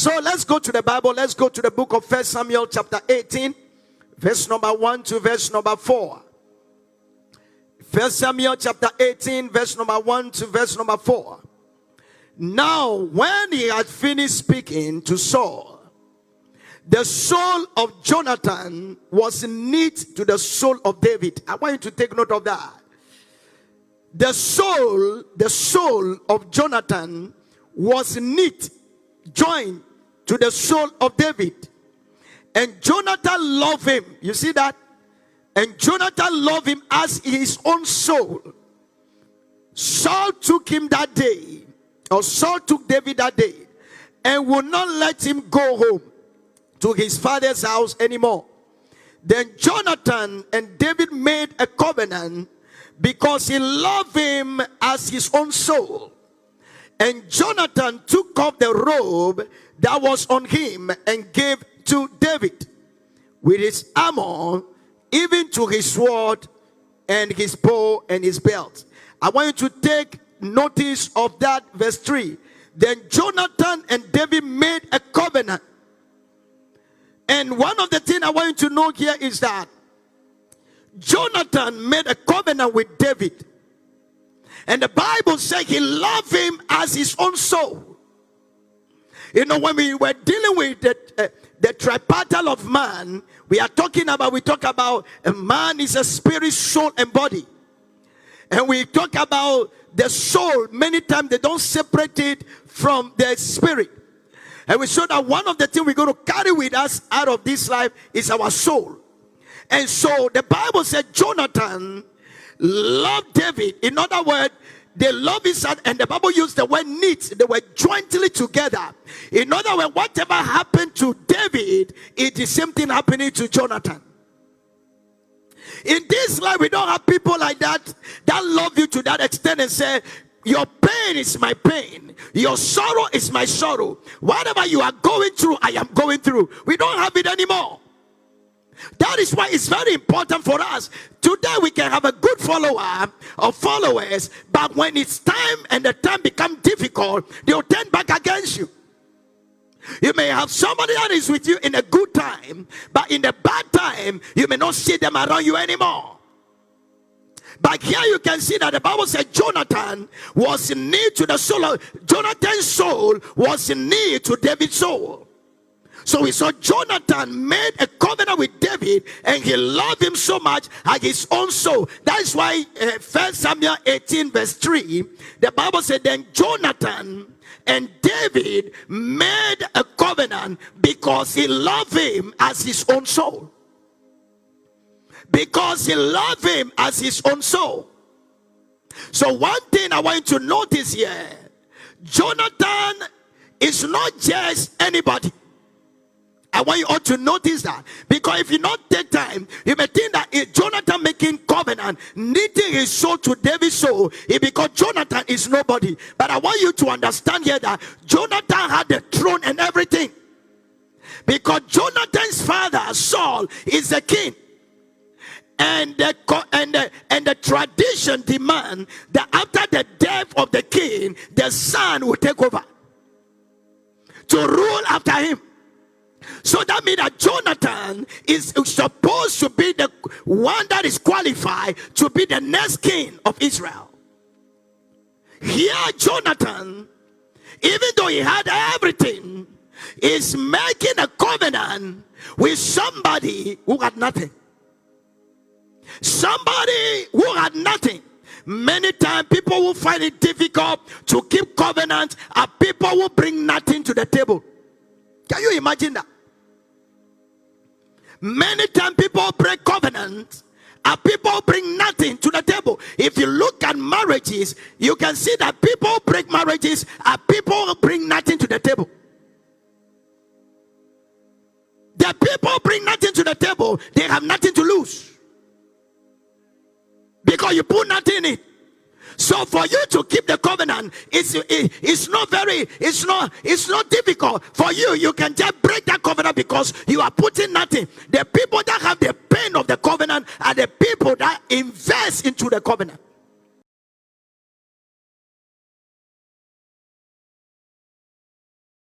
So let's go to the Bible. Let's go to the book of 1 Samuel chapter 18, verse number 1 to verse number 4. 1 Samuel chapter 18, verse number 1 to verse number 4. Now, when he had finished speaking to Saul, the soul of Jonathan was knit to the soul of David. I want you to take note of that. The soul of Jonathan was knit, joined to the soul of David. And Jonathan loved him. You see that? And Jonathan loved him as his own soul. Saul took him that day, or Saul took David that day, and would not let him go home to his father's house anymore. Then Jonathan and David made a covenant because he loved him as his own soul. And Jonathan took off the robe that was on him and gave to David with his armor, even to his sword and his bow and his belt. I want you to take notice of that verse 3. Then Jonathan and David made a covenant. And one of the things I want you to know here is that Jonathan made a covenant with David. And the Bible says he loved him as his own soul. You know, when we were dealing with the tripartite of man, we talk about a man is a spirit, soul, and body. And we talk about the soul. Many times they don't separate it from the spirit. And we saw that one of the things we're going to carry with us out of this life is our soul. And so the Bible said Jonathan loved David. In other words, they love his son, and the Bible used the word knit. They were jointly together. In other words, whatever happened to David, it is the same thing happening to Jonathan. In this life, we don't have people like that love you to that extent and say, your pain is my pain, your sorrow is my sorrow. Whatever you are going through, I am going through. We don't have it anymore. That is why it's very important for us. Today we can have a good follower or followers, but when it's time and the time becomes difficult, they'll turn back against you. You may have somebody that is with you in a good time, but in the bad time, you may not see them around you anymore. But here you can see that the Bible said Jonathan was near to the soul of Jonathan's soul was near to David's soul. So we saw Jonathan made a covenant with David, and he loved him so much as his own soul. That is why 1 Samuel 18 verse 3, the Bible said, then Jonathan and David made a covenant because he loved him as his own soul. Because he loved him as his own soul. So one thing I want you to notice here, Jonathan is not just anybody. I want you all to notice that, because if you not take time, you may think that Jonathan making covenant, knitting his soul to David's soul, because Jonathan is nobody. But I want you to understand here that Jonathan had the throne and everything, because Jonathan's father Saul is the king, and the tradition demand that after the death of the king, the son will take over to rule after him. So that means that Jonathan is supposed to be the one that is qualified to be the next king of Israel. Here Jonathan, even though he had everything, is making a covenant with somebody who had nothing. Somebody who had nothing. Many times people will find it difficult to keep covenant, and people will bring nothing to the table. Can you imagine that? Many times people break covenant and people bring nothing to the table. If you look at marriages, you can see that people break marriages and people bring nothing to the table. The people bring nothing to the table, they have nothing to lose, because you put nothing in it. So for you to keep the covenant, it's not difficult for you. You can just break that covenant because you are putting nothing. The people that have the pain of the covenant are the people that invest into the covenant.